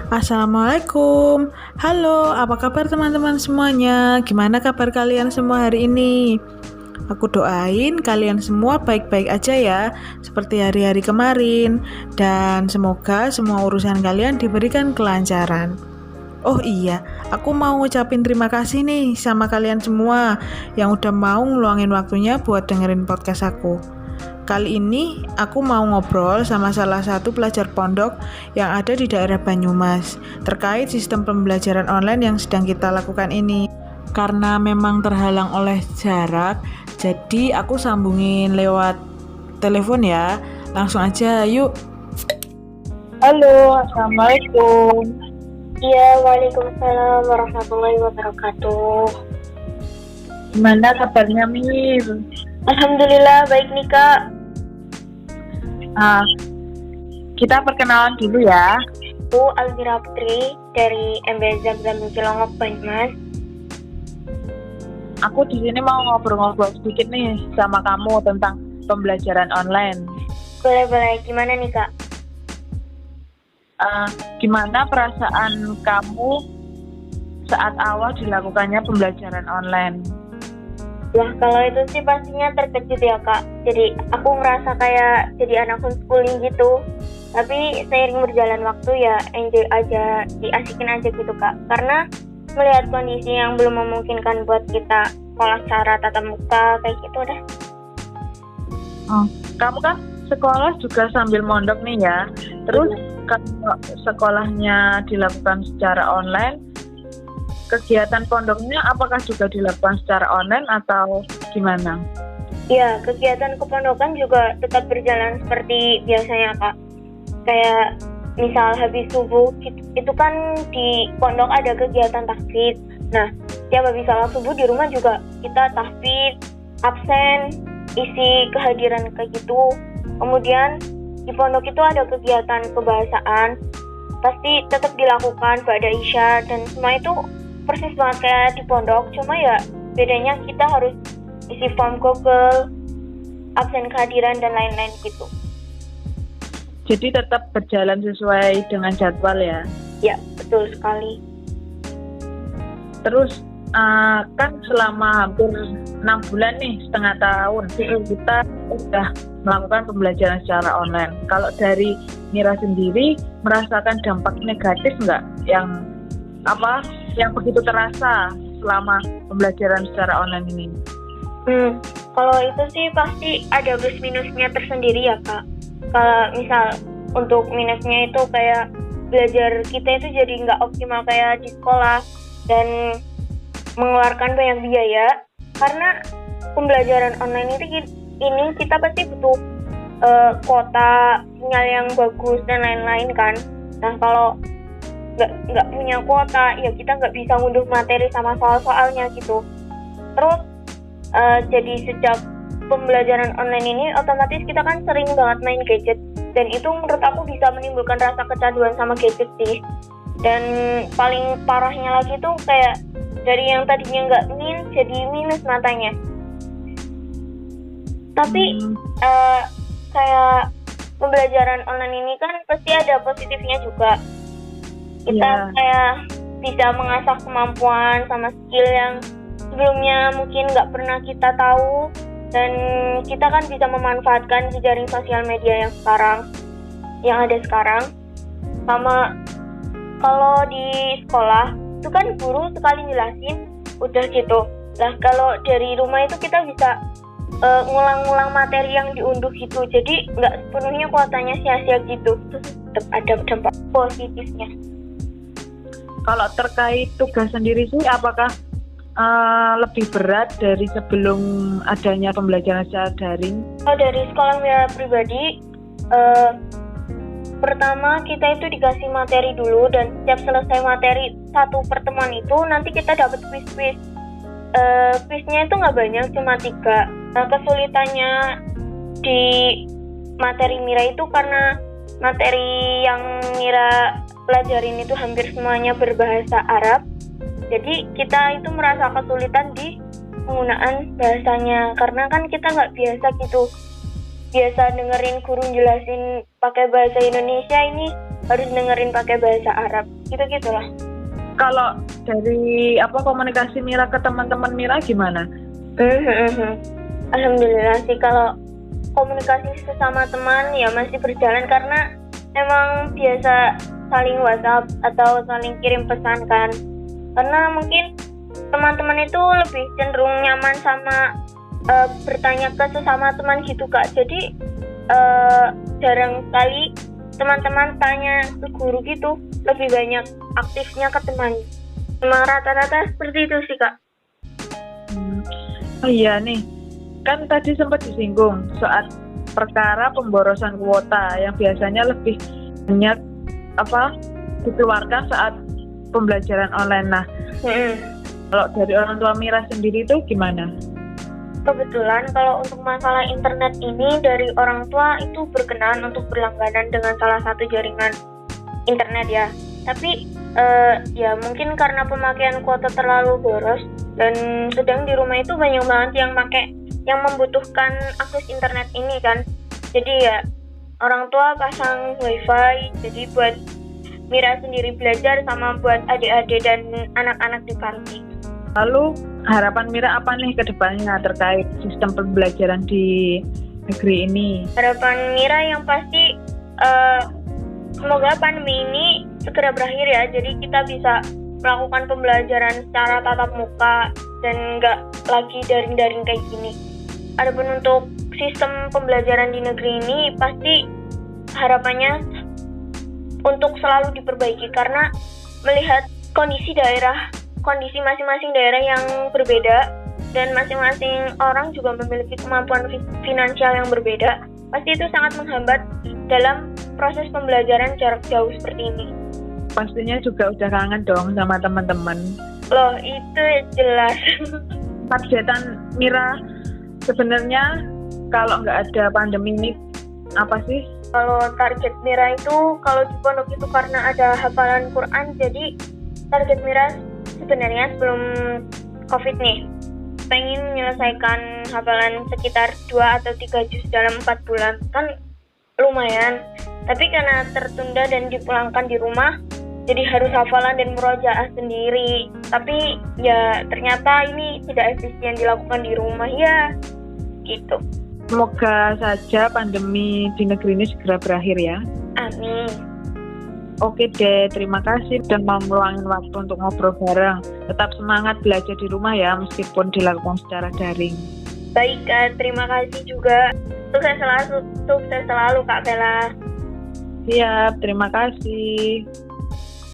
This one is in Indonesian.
Assalamualaikum. Halo, apa kabar teman-teman semuanya? Gimana kabar kalian semua hari ini? Aku doain kalian semua baik-baik aja ya, seperti hari-hari kemarin. Dan semoga semua urusan kalian diberikan kelancaran. Oh iya, aku mau ngucapin terima kasih nih sama kalian semua yang udah mau ngeluangin waktunya buat dengerin podcast aku. Kali ini aku mau ngobrol sama salah satu pelajar pondok yang ada di daerah Banyumas terkait sistem pembelajaran online yang sedang kita lakukan ini. Karena memang terhalang oleh jarak, jadi aku sambungin lewat telepon ya. Langsung aja, yuk. Halo, Assalamualaikum. Iya, waalaikumsalam warahmatullahi wabarakatuh. Gimana kabarnya, Mir? Alhamdulillah baik nih Kak. Kita perkenalan dulu ya. Aku Almira Putri dari MB Zamzam Cilongok, Banyumas. Aku di sini mau ngobrol-ngobrol sedikit nih sama kamu tentang pembelajaran online. Boleh, gimana nih Kak? Gimana perasaan kamu saat awal dilakukannya pembelajaran online? Wah, kalau itu sih pastinya terkejut ya Kak. Jadi aku ngerasa kayak jadi anak homeschooling gitu. Tapi seiring berjalan waktu ya enjoy aja, diasikin aja gitu Kak. Karena melihat kondisi yang belum memungkinkan buat kita sekolah secara tatap muka kayak gitu dah. Kamu kan sekolah juga sambil mondok nih ya. Terus kalau sekolahnya dilakukan secara online, kegiatan pondoknya apakah juga dilakukan secara online atau gimana? Ya, kegiatan kepondokan juga tetap berjalan seperti biasanya Kak. Kayak misal habis subuh, itu kan di pondok ada kegiatan tahfidz. Nah, tiap habis salat subuh di rumah juga kita tahfidz, absen, isi kehadiran kayak gitu. Kemudian di pondok itu ada kegiatan kebahasaan, pasti tetap dilakukan pada Isya, dan semua itu persis banget kayak di pondok, cuma ya bedanya kita harus isi form Google, absen kehadiran dan lain-lain gitu. Jadi tetap berjalan sesuai dengan jadwal ya? Ya, betul sekali. Terus kan selama hampir 6 bulan nih, setengah tahun, kita udah melakukan pembelajaran secara online. Kalau dari Mira sendiri merasakan dampak negatif nggak yang begitu terasa selama pembelajaran secara online ini? Kalau itu sih pasti ada plus minusnya tersendiri ya Kak. Kalau misal untuk minusnya itu kayak belajar kita itu jadi nggak optimal kayak di sekolah dan mengeluarkan banyak biaya, karena pembelajaran online ini kita pasti butuh kuota, sinyal yang bagus dan lain-lain kan. Nah, kalau nggak punya kuota, ya kita nggak bisa ngunduh materi sama soal-soalnya gitu. Terus jadi sejak pembelajaran online ini otomatis kita kan sering banget main gadget, dan itu menurut aku bisa menimbulkan rasa kecanduan sama gadget sih. Dan paling parahnya lagi tuh kayak dari yang tadinya nggak jadi minus matanya. Tapi kayak pembelajaran online ini kan pasti ada positifnya juga. Kita kayak bisa mengasah kemampuan sama skill yang sebelumnya mungkin nggak pernah kita tahu, dan kita kan bisa memanfaatkan jejaring sosial media yang ada sekarang. Sama kalau di sekolah itu kan guru sekali jelasin udah gitu. Nah, kalau dari rumah itu kita bisa ngulang-ngulang materi yang diunduh gitu, jadi nggak sepenuhnya kuotanya sia-sia gitu. Terus tetap ada dampak positifnya. Kalau terkait tugas sendiri sih, apakah lebih berat dari sebelum adanya pembelajaran secara daring? Kalau dari sekolah Mira pribadi, pertama kita itu dikasih materi dulu, dan setiap selesai materi satu pertemuan itu nanti kita dapat quiz. Quiznya itu nggak banyak, cuma 3. Nah, kesulitannya di materi Mira itu karena materi yang Mira pelajarin itu hampir semuanya berbahasa Arab. Jadi kita itu merasa kesulitan di penggunaan bahasanya, karena kan kita nggak biasa gitu. Biasa dengerin guru jelasin pakai bahasa Indonesia, ini harus dengerin pakai bahasa Arab gitu-gitulah. Kalau dari komunikasi Mira ke teman-teman Mira gimana? Alhamdulillah sih kalau komunikasi sesama teman ya masih berjalan karena emang biasa saling WhatsApp atau saling kirim pesan kan. Karena mungkin teman-teman itu lebih cenderung nyaman sama bertanya ke sesama teman gitu Kak. Jadi jarang sekali teman-teman tanya ke guru gitu, lebih banyak aktifnya ke teman. Memang rata-rata seperti itu sih Kak. Oh iya nih, kan tadi sempat disinggung soal perkara pemborosan kuota yang biasanya lebih banyak dikeluarkan saat pembelajaran online. Nah, kalau dari orang tua Mira sendiri itu gimana? Kebetulan kalau untuk masalah internet ini dari orang tua itu berkenan untuk berlangganan dengan salah satu jaringan internet ya. Tapi ya mungkin karena pemakaian kuota terlalu boros dan sedang di rumah itu banyak banget yang membutuhkan akses internet ini kan. Jadi ya orang tua pasang wifi jadi buat Mira sendiri belajar sama buat adik-adik dan anak-anak di panti. Lalu harapan Mira apa nih ke depannya terkait sistem pembelajaran di negeri ini? Harapan Mira yang pasti semoga pandemi ini segera berakhir ya. Jadi kita bisa melakukan pembelajaran secara tatap muka dan nggak lagi daring-daring kayak gini. Adapun untuk sistem pembelajaran di negeri ini pasti harapannya untuk selalu diperbaiki karena melihat kondisi masing-masing daerah yang berbeda dan masing-masing orang juga memiliki kemampuan finansial yang berbeda, pasti itu sangat menghambat dalam proses pembelajaran jarak jauh seperti ini. Pastinya juga udah kangen dong sama teman-teman. Loh, itu jelas. Targetan Mira sebenarnya kalau nggak ada pandemi ini apa sih? Kalau target Mira itu kalau di pondok itu karena ada hafalan Quran, jadi target Mira sebenarnya sebelum COVID nih pengen menyelesaikan hafalan sekitar 2 atau 3 juz dalam 4 bulan, kan lumayan. Tapi karena tertunda dan dipulangkan di rumah, jadi harus hafalan dan murojaah sendiri. Tapi ya ternyata ini tidak efisien dilakukan di rumah ya, gitu. Semoga saja pandemi di negeri ini segera berakhir ya. Amin. Oke deh, terima kasih sudah mau meluangin waktu untuk ngobrol bareng. Tetap semangat belajar di rumah ya, meskipun dilakukan secara daring. Baik Kak, terima kasih juga. Sukses selalu Kak Bella. Siap, terima kasih.